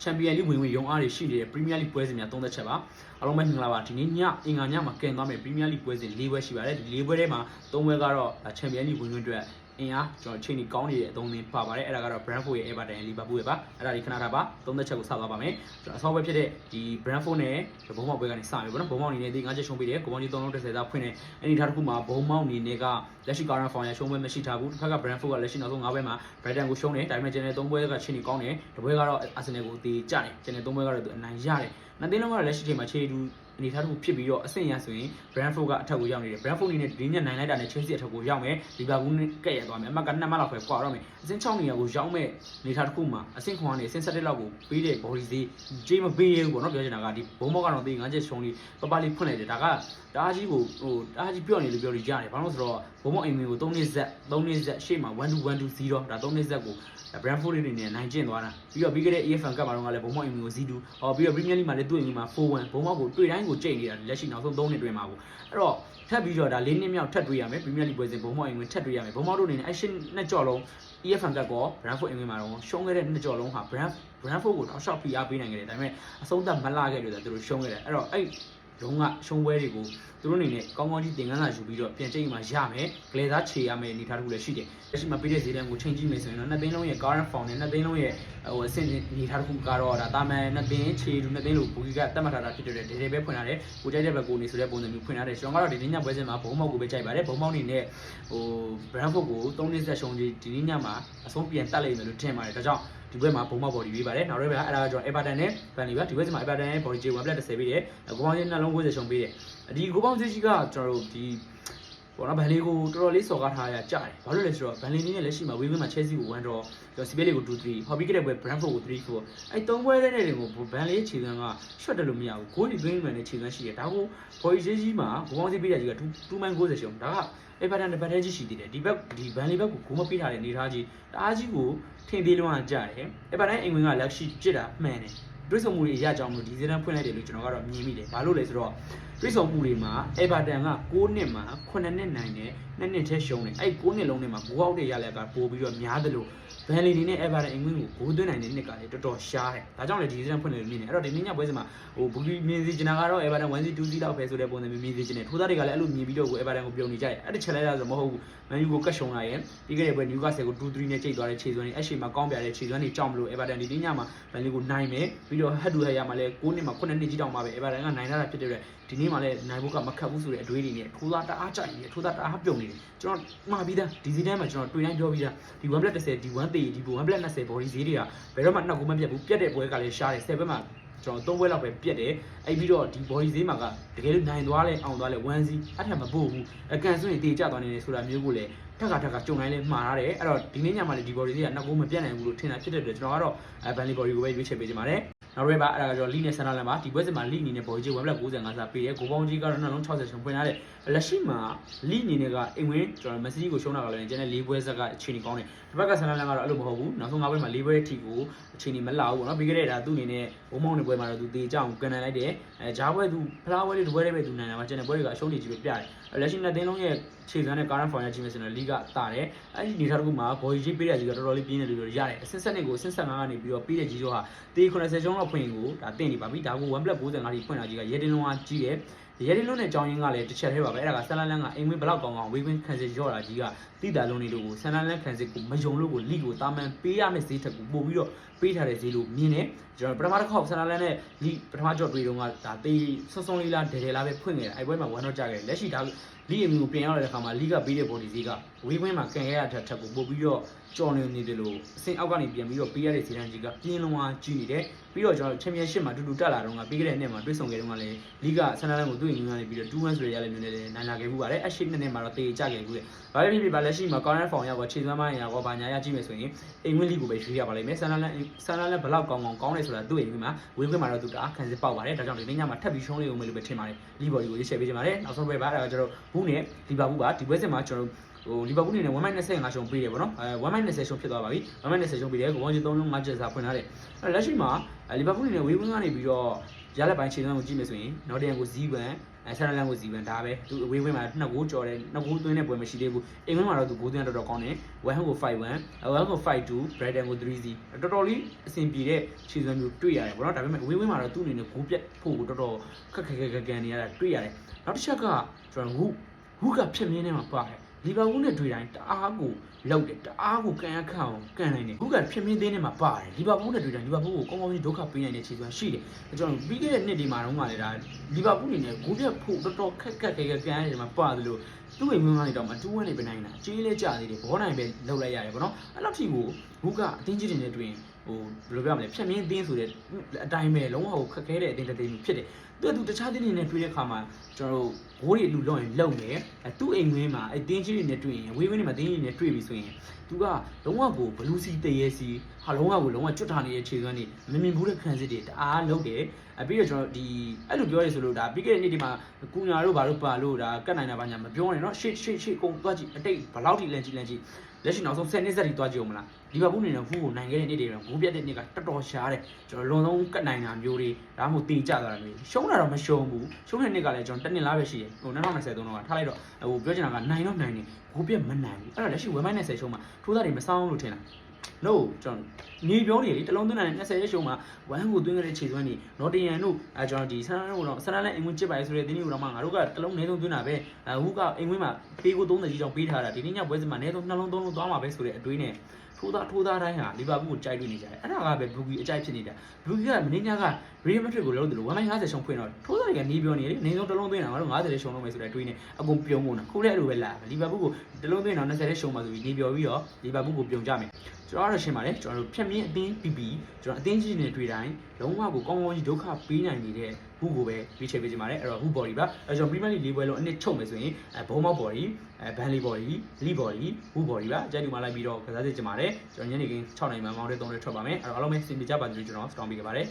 Champion League ဝင်ရုံအားတွေရှိနေတဲ့ Premier League ပွဲစဉ်များသုံးသက်ချက်ပါအားလုံးပဲမင်္ဂလာပါဒီနေ့ညအင်္ဂါညမှာကင်သွားမယ် Premier League ပွဲစဉ်၄ပွဲရှိပါတယ်ဒီ၄ပွဲထဲမှာ၃ပွဲကတော့ Champion League ဝင်ခွင့်အတွက်အင်အားကျွန်တော်ချိန်ကြီးကောင်းနေတဲ့အသုံးသင်းပါပါတယ်အဲ့ဒါကတော့ Brentford ရဲ့ Everton ရဲ့ Liverpool ရဲ့ပါအဲ့ဒါဒီခဏထားပါသုံးသက်ချက်ကိုဆက်သွားပါမယ်ကျွန်တော်အဆောက်အဦဖြစ်တဲ့ဒီ Brentford နဲ့ဘုံမောက်ပွဲကနေစမယ်ပေါ့နော်ဘုံမောက်အနေနဲ့ဒီ၅ချက်ရှုံးပေးတယ်ကိုပေါင်းကြီး3လုံး30သားဖွင့်တယ်အဲ့ဒီထားတစ်ခုမှာဘုံမောက်အနေနဲ့ကလက်ရှိ current form ရရှုံးပွဲမရှိထားဘူးတစ်ဖက်က Brentford ကလက်ရှိနောက်ဆုံး၅ပွဲမှာ Brighton ကိုရှုံးတယ်ဒါပေမဲ့ကျန်တဲ့၃ပွဲကချိန်ကြီးကောင်းတယ်တစ်ပွဲကတော့ Arsenal ကိုတေးကြတယ်ကျန်တဲ့၃ပွဲကတော့သူအနိုင်ရတယ်နှစ်သင်းလုံးကတော့လက်ရှိချိန်မှာခြေတူအနေထားတစ်ခုဖြစ်ပြီးတော့အဆင့်ရဆိုရင် Brentford ကအထက်ကိုရောက်နေတယ် Brentford အနေနဲ့ဒီညနိုင်လိုက်တာနဲ့ Chelsea အထက်ကိုရောက်မယ် Liverpool နဲ့ကဲ့ရသွားမယ်အမှတ်က2မှတ်လောက်ပဲကွာတော့မယ်အဆင့်6နေရာကိုရောက်မဲ့အနေထားတစ်ခုမှာအဆင့်9ကနေအဆင့်7လောက်ကိုပေးတဲ့ body သေးကြေးမပေးဘူးပေါ့နော်ပြောချင်တာကဒီဘုံမောက်ကတော့ဒီ5ချက်ရှုံးလေးပပလေးဖွင့်လိုက်တယ်ဒါကတအားကြီးကိုတအားကြီးပြော့နေလို့ပြောလို့ရတယ်ဘာလို့ဆိုတော့ဘုံမောက်အိမ်မင်းကို3နှစ်ဆက်ရှေ့မှာ1-2-1-2-0ဒါ3နှစ်ဆက်ကိုBrentford တွေနဲ့နိုင်ကျင့်သွားတာပြီးတော့ပြီးခဲ့တဲ့ EFL ကပ်မှာတော့လည်းဘုံမောက်အင်မီကို0-2ပြီးတော့ Premier League မှာလည်းသူ့အင်မီမှာ4-1ဘုံမောက်ကိုတွေ့တိုင်းကိုကြိတ်နေတာလက်ရှိနောက်ဆုံး3နှစ်တွင်မှာပေါ့အဲ့တော့ထပ်ပြီးတော့ဒါ4နှစ်မြောက်ထပ်တွေ့ရမယ် Premier League ပွဲစဉ်ဘုံမောက်အင်မီထပ်တွေ့ရမယ်ဘုံမောက်တို့အနေနဲ့အရှင်းနှစ်ကြော်လုံး EFL ကပ်ကော Brentford အင်မီမှာတော့ရှုံးခဲ့တဲ့နှစ်ကြော်လုံးဟာ Brentford ကိုတောက်လျှောက်ဖိအားပေးနိုင်ခဲ့တယ်ဒါပေမဲ့အဆုံးသတ်မလာခဲ့လို့သူတို့ရှုံးခဲ့တယ်အဲ့တော့အဲ့လုံးကရှုံးပွဲတွေကိုသူတို့အနေနဲ့ကောင်းကောင်းကြီးသင်ခန်းစာယူပြီးတော့ပြန်ချိန်မှရမယ်ကလေးသားခြေရမယ်အနေထားတစ်ခုလည်းရှိတယ်လက်ရှိမှာပေးတဲ့ဈေးတန်းကိုချိန်ကြည့်မယ်ဆိုရင်တော့နှစ်သိန်းလုံးရဲ့ current form နဲ့နှစ်သိန်းလုံးရဲ့အဆင့်အနေထားတစ်ခုကတော့ဒါတာမန်နှစ်သိန်းခြေလူနှစ်သိန်းလို့ဘူဂီကတတ်မှတ်ထားတာဖြစ်တဲ့ဒေတယ်ပဲဖွင့်ထားတယ်ကိုကြိုက်တဲ့ဘက်ကိုနေဆိုတဲ့ပုံစံမျိုးဖွင့်ထားတယ်ကျွန်တော်ကတော့ဒီညပွဲစဉ်မှာဘုံမောက်ကိုပဲကြိုက်ပါတယ်ဘုံမောက်အနေနဲ့Brentford ကို3နှစ်ဆက်ရှုံးကြီးဒီညမှာအဆုံးပြန်တက်လိမ့်မယ်လို့ထင်ပါတယ်ဒါကြောင့်ဒီဘက်မှာဘုံမောက် body ပေးပါတယ်နောက်တစ်ဘက်ကအဲ့ဒါကကျွန်တော် Everton နဲ့ Burnley ပါဒီဘက်မှာ Everton ရဲ့ body J1+10 ပေးတယ်ကိုပေါင်းချင်းနှလုံး90ရှုံးပေးတယ်ဒီကိုပေါင်းချင်းကြီးကကျွန်တော်တို့ဒီဘောနော်ဘန်လီကိုတော်တော်လေးစော်ကားထားရကြတယ်ဘာလို့လဲဆိုတော့ဘန်လီနဲ့လက်ရှိမှာဝေးဝေးမှာ Chelsea ကို1 draw ကျွန်တော် CBA ကို2-3ဟောပြီးခဲ့တဲ့ပွဲ Brentford ကို3-4အဲ့3ပွဲတဲ့တွေကိုဘန်လီခြေစမ်းကရှေ့တက်လို့မရဘူးဂိုးဒီ green man နဲ့ခြေစမ်းရှိတယ်ဒါကို body ကြီးမှာကိုပေါင်းချင်းပေးတာကြီးက2-90ရှုံးဒါကEverton နဲ့ Burnley ကြီးရှိသေးတယ်ဒီဘက်ဒီဘန်လီဘက်ကိုဂိုးမပေးထားတဲ့နေထားကြီးတအားကြီးကိုထင်သေးလုံးကကြတယ် Everton အင်္ဂလန်ကလက်ရှိကြစ်တာမှန်တယ်တွေးဆုံမှုတွေရကြအောင်လို့ဒီစင်းတန်းဖွင့်လိုက်တယ်လို့ကျွန်တော်ကတော့မြင်မိတယ်ဘာလို့လဲဆိုတော့တွေးဆုံမှုတွေမှာ Everton က6နှစ်မှာ9နှစ်နိုင်တယ်2နှစ်ထဲရှုံးတယ်အဲ့9နှစ်လုံးနဲ့မှာဂိုးအောက်တွေရလက်ကပို့ပြီးတော့များတယ်လို့ဘန်လီနေနဲ့ Everton အင်္ဂလန်ကိုဂိုးသွင်းနိုင်တဲ့နှစ်ကလည်းတော်တော်ရှားတယ်ဒါကြောင့်လည်းဒီစင်းတန်းဖွင့်လိုက်လို့မြင်တယ်အဲ့တော့ဒီနေ့ညပွဲစဉ်မှာဘူလီမြင်စီချင်တာကတော့ Everton 1-2-0လောက်ပဲဆိုတဲ့ပုံစံမျိုးမြင်စီချင်တယ်ထိုးသားတွေကလည်းအဲ့လိုမြင်ပြီးတော့ကို Everton ကိုပြုံနေကြတယ်အဲ့ဒီချက်လိုက်ရဆိုမဟုတ်ဘူးမန်ယူကိုကတ်ရှုံလာရဲ့ပြီးခဲ့တဲ့ပွဲ Newcastle ကို 2-3 နဲ့ချိန်သွားတဲ့ခြေစွမ်းတွေအရှိမှာကောင်းပြတဲ့ခြေစွမ်းတွေကြောက်မလို့ Everton ဒီညမှာဘန်လီကိုနိုင်မယ်ပြီးတော့ head to head ရမှာလဲ9နှစ်မှာ9နှစ်ကြီးတောင်မှာပဲ Everton ကနိုင်လာတာဖြစ်တဲ့ဒီနေ့မှလည်းနိုင်ဖို့ကမခက်ဘူးဆိုတဲ့အတွေးတွေနဲ့ထိုးသားတအားကြိုက်နေတယ်ထိုးသားတအားပြုံနေတယ်ကျွန်တော်မှားပြီးသားဒီစီးတန်းမှာကျွန်တော်တွေ့တိုင်းပြောပြီးသားဒီ1+10ဒီ1သေးဒီ1+20 body ဈေးတွေကဘယ်တော့မှနှောက်ကိုမပြတ်ဘူးပြတ်တဲ့ပွဲကလည်းရှားတယ်10ဘက်မှာကျွန်တော်3ပွဲလောက်ပဲပြက်တယ်အဲ့ပြီးတော့ဒီ body ဈေးမှာကတကယ်လို့နိုင်သွားလဲအောင်သွားလဲ1စီအထက်မပို့ဘူးအကန်ဆိုရင်တေးကျသွားနေတယ်ဆိုတာမျိုးကိုလည်းထက်ကကြုံတိုင်းလဲမှားရတယ်အဲ့တော့ဒီနေ့ညမှာလည်းဒီ body ဈေးကနှောက်ကိုမပြတ်နိုင်ဘူးလို့ထင်တာဖြစ်တဲ့အတွက်ကျွန်တော်ကတော့Burnley body ကိုပဲရွေးချယ်ပေးချင်ပါတယ်နောက်ရဲပါအဲ့ဒါကကျွန်တော်လီနဲ့ဆန်လာလန်ပါဒီပွဲစဉ်မှာလီအနေနဲ့ body 1+95စာပေးတယ်ကိုပေါင်းကြီးကတော့နှလုံး60ရှုံးဖွင့်ထားတယ်လက်ရှိမှာလီအနေနဲ့ကအိမ်ဝင်ကျွန်တော်မက်ဆီကိုရှုံးတာကလည်းကျန်တဲ့4ပွဲဆက်ကအချိန်ကြီးကောင်းတယ်ဒီဘက်ကဆန်လာလန်ကတော့အဲ့လိုမဟုတ်ဘူးနောက်ဆုံး5ပွဲမှာ4ပွဲအထိကိုအချိန်ကြီးမလောက်ဘူးเนาะပြီးခဲ့တဲ့ဒါသူ့အနေနဲ့ဘုံမောင်းတဲ့ပွဲမှာတော့သူတေးကြအောင်ကန်နိုင်လိုက်တယ်ဂျားပွဲသူဖလားပွဲတွေဒီပွဲတွေပဲသူနိုင်တာမှာကျန်တဲ့ပွဲတွေကအရှုံးတွေကြီးပဲပြတယ်လက်ရှိနှစ်သင်းလုံးရဲ့ခြေစမ်းနဲ့ current form ရကြည့်မယ်ဆိုရင်လီကတာတယ်အဲ့ဒီနေထားတစ်ခုမှာ body ကြီးပေးတဲ့ကြီးကတော်တော်လေးပြင်းတယ်လို့ပြောရတယ်အဆင့်7နှစ်ကိုအဆင့်15ကနေပြီးတော့ပေးတဲ့ကြီးတော့ဟာတေး90ရှုံးလောက်ဖွင့်ကိုဒါတင်နေပါပြီဒါကို1+95ထိဖွင့်တာကြီးကရဲတင်လုံးကကြီးတယ်ရဲတင်လုံးနဲ့ကြောင်းရင်းကလည်းတစ်ချက်သေးပါပဲအဲ့ဒါကဆန်လာလန်ကအိမ်ဝင်းဘလောက်ကောင်းဝေးဝင်းခံစစ်ရော့တာကြီးကတိတာလုံးနေလို့ကိုဆန်လာလန်ခံစစ်ကိုမယုံလို့ကိုလီကိုတာမန်ပေးရမယ့်ဈေးထက်ကိုပို့ပြီးတော့ပေးထားတဲ့ဈေးလို့မြင်တယ်ကျွန်တော်ပထမတစ်ခေါက်ဆန်လာလန်နဲ့လီပထမကြော့တွေ့တော့ကဒါတေးစွန်းလေးလားဒဲလားပဲဖွင့်နေတာအဲ့ပွဲမှာ1တော့ကြခဲ့လက်ရှိဒါလီအမျိုးပြင်ရောက်တဲ့အခါမှာလီကပေးတဲ့ body ဈေးကဝေးဝင်းမှာကန်ရတဲ့ထက်ကိုပို့ပြီးတော့ကြော်နေတယ်လို့အစင်အောက်ကနေပြန်ပြီးတော့ပေးရတဲ့ဈေးတန်းကြီးကပြင်းလုံးဝကြီးနေတယ်ပြီးတော့ကျွန်တော် championship မှာတူတက်လာတော့ကပြီးခဲ့တဲ့နှစ်မှာတွေ့ဆုံခဲ့တော့ကလည်းလီကဆန်လာလန်ကိုတွေ့နေနေပြီးတော့2-1ဆိုရရလည်းမျိုးနဲ့နိုင်လာခဲ့မှုပါတယ်အရှိနှစ်မှာတော့တေးကြခဲ့ဘူးလေဘာပဲဖြစ်ဖြစ်ပါလက်ရှိမှာ current form ရောက်ခြေစွမ်းပိုင်းရောက်ဘာညာရကြည့်မယ်ဆိုရင်အိမ်ဝင်းလီကိုပဲရွေးရပါလိမ့်မယ်ဆန်လာလန်ဘလောက်ကောင်းတယ်ဆိုတာသူ့အိမ်ဝင်းမှာဝေးခွင့်မှာတော့သူတအားခံစစ်ပေါက်ပါတယ်ဒါကြောင့်ဒီနေ့ညမှာထပ်ပြီးရှုံးလေးအောင်မယ်လို့ပဲထင်ပါတယ်လီဘော်ဒီကိုရေးချယ်ပေးချင်ပါတယ်နောက်ဆုံးပဲပါအဲ့ဒါကကျွန်တော်ဘူးနဲ့လီဗာပူးပါဒီပွဲစဉ်မှာကျွန်တော်လီဗာပူးအနေနဲ့1-25ရှုံးပေးတယ်ပေါ့နော်1-20ရှုံးဖြစ်သွားပါပြီ1-20ရှုံးပေးတယ်ကိုပေါင်းကြီး3လုံး5ချက်စာဖွင့်ထားတယ်လက်ရှိမှာလီဗာပူးအနေနဲ့ဝေးဝင်းကနေပြီးတော့ရလက်ပိုင်းခြေစွမ်းကိုကြည့်မယ်ဆိုရင်နော်တင်ကိုဇီးပန် ဆန်နလန်ကိုစီဗန်ဒါပဲသူအဝေးဝင်းမှာ2 goal ကျော်တယ်2 goal သွင်းတဲ့ပွဲမရှိသေးဘူးအင်္ဂလန်မှာတော့သူ goal သွင်းတော်တော်ကောင်းတယ်ဝက်ဟမ်ကို 5-1 ဝက်ဟမ်ကို 5-2 Brighton ကို 3-0 တော်တော်လေးအဆင်ပြေတဲ့ခြေစွမ်းမျိုးတွေ့ရတယ်ပေါ့နော်ဒါပေမဲ့အဝေးဝင်းမှာတော့သူ့အနေနဲ့ goal ပြတ်ဖို့တော်တော်ခက်ကန်နေရတာတွေ့ရတယ်နောက်တစ်ချက်ကကျွန်တော်ဟူကဖြစ်မြင်းထဲမှာပါတယ်လီဗာပူးနဲ့တွေ့တိုင်းတအားကိုလောက်တယ်တအားကိုကန်ရခန့်အောင်ကန်နိုင်တယ်ဟူကဖြစ်မြင်းသေးနဲ့မှာပါတယ်လီဗာပူးနဲ့တွေ့တိုင်းလီဗာပူးကိုကောင်းကောင်းကြီးဒုက္ခပေးနိုင်တဲ့ခြေစွမ်းရှိတယ်ကျွန်တော်ပြီးခဲ့တဲ့နှစ်ဒီမှာတော့မှလည်းဒါလီဗာပူးအနေနဲ့ဂိုးပြတ်ဖို့တော်တော်ခက်ကန်ရတယ်မှာပါတယ်လို့သူ့အိမ်မွေးကနေတော့မှ2-1နေပဲနိုင်တာအကြီးလေးကြာသေးတယ်ဘောနိုင်ပဲလောက်လိုက်ရတယ်ပေါ့နော်အဲ့လောက်ထိကိုဟူကအတင်းကြီးတွေနဲ့တွေ့ရင်ဟိုဘယ်လိုပြောမလဲဖြတ်မြင်းအင်းဆိုတဲ့အတိုင်းပဲလုံးဝခက်ခဲတဲ့အတင်းတစ်သိန်းဖြစ်တယ်သူတခြားတင်းတွေနဲ့တွေ့တဲ့အခါမှာကျွန်တော်တို့ဘိုးတွေလူလုံးရင်လုံတယ်သူ့အိမ်ဝင်းမှာအတင်းကြီးတွေနဲ့တွေ့ရင်ဝေးဝင်းတွေမှာတင်းကြီးတွေနဲ့တွေ့ပြီဆိုရင်သူကလုံးဝကိုဘလူးစီတရေစီဟာလုံးဝကျွတ်ထားနေတဲ့ခြေစွမ်းတွေမမြင်ဘူးတဲ့ခံစစ်တွေတအားလုံးတယ်ပြီးတော့ကျွန်တော်ဒီအဲ့လိုပြောရဆိုလို့ဒါပြီးခဲ့တဲ့နေ့ဒီမှာကူညာတို့ဘာလို့ပါလို့ဒါကတ်နိုင်တာဘာညာမပြောနဲ့เนาะရှေ့ကုန်သွားကြည့်အတိတ်ဘလောက်ထိလန့်ကြည့်လက်ရှိနောက်ဆုံး10နှစ်ဆက်ထိသွားကြည့်အောင်မလားလီဗာပူးအနေနဲ့ဟူကိုနိုင်ခဲ့တဲ့နေ့တွေတော့ဂိုးပြတ်တဲ့နေ့ကတော်တော်ရှားတယ်ကျွန်တော်လွန်ဆုံးကတ်နိုင်တာမျိုးတွေဒါမှမဟုတ်တင်ကျသွားတာမျိုးရှုံးတာတော့မရှုံးဘူးရှုံးတဲ့နေ့ကလည်းကျွန်တော်တစ်နှစ်လားပဲရှိတယ်ဟို2023တော့ထားလိုက်တော့ဟိုပြောချင်တာကနိုင်တော့နိုင်တယ်ဂိုးပြတ်မနိုင်ဘူးအဲ့တော့လက်ရှိဝယ်မိုင်းနဲ့10ရှုံးမှာထိုးသားတွေမဆောင်လို့ထင်လားno ကျွန်တော်နေပြောနေလေတလုံးသွင်းနိုင်တဲ့20ရက်ရှုံးမှာဝမ်ကိုသွင်းခဲ့တဲ့ခြေစွမ်းတွေနော်တယန်တို့ကျွန်တော်ဒီဆန်လန်တို့တော့ဆန်လန်နဲ့အင်ဝင်ချစ်ပါလေဆိုတဲ့တင်းကြီးတို့တော့မှငါတို့ကတလုံးနေဆုံးသွင်းတာပဲဟူကအင်ဝင်မှာပေးကို30ကြီးတောင်ပေးထားတာဒီနေ့ညပွဲစဉ်မှာနေဆုံးနှလုံးသုံးလုံးသွားမှာပဲဆိုတဲ့အတွေးနဲ့ထိုးသားတိုင်းဟာလီဗာပူးကိုကြိုက်တွေ့နေကြတယ်အဲ့ဒါကပဲဘလူးဂီအကြိုက်ဖြစ်နေတာဘလူးဂီကမင်းညာကရီမက်ဒရစ်ကိုလုံးတယ်လို့150ရှုံးဖွင့်တော့ထိုးသားတွေကနေပြောနေလေနေဆုံးတလုံးသွင်းတာငါတို့50ရှုံးလုံးမယ်ဆိုတဲ့အတွေးနဲ့အကုန်ပြုံးကုန်တာခုလည်းအဲ့လိုပဲလာလီဗာပူးကိုတလုံးသွင်းတော့20ရက်ရှုံးမှာဆိုပြီးနေပြောပြီးတော့လီဗာပူးကိုပြုံကြမယ်ကျွန်တော်ကတော့ရှင်းပါတယ်ကျွန်တော်တို့ဖြတ်မြင့်အသင်းပြီးကျွန်တော်အသင်းကြီးတွေတွေ့တိုင်းလုံးဝကိုကောင်းကောင်းကြီးဒုက္ခပေးနိုင်နေတဲ့ဟူကိုပဲပြီးချေပေးချင်ပါတယ်အဲ့တော့ဟူ body ပါအဲ့ကျွန်တော် Premier League ၄ပွဲလုံးအနည်းချုပ်မယ်ဆိုရင်ဘုံမောက် body ဘန်လီ body လီ body ဟူ body ပါအကြိုက်ဒီမှာလိုက်ပြီးတော့ကစားစစ်ချင်ပါတယ်ကျွန်တော်ညနေခင်း6 နာရီမှမောင်းတဲ့3တွေထွက်ပါမယ်အဲ့တော့အားလုံးပဲစင်ပြကြပါစေလို့ကျွန်တော်စတောင်းပေးခဲ့ပါတယ်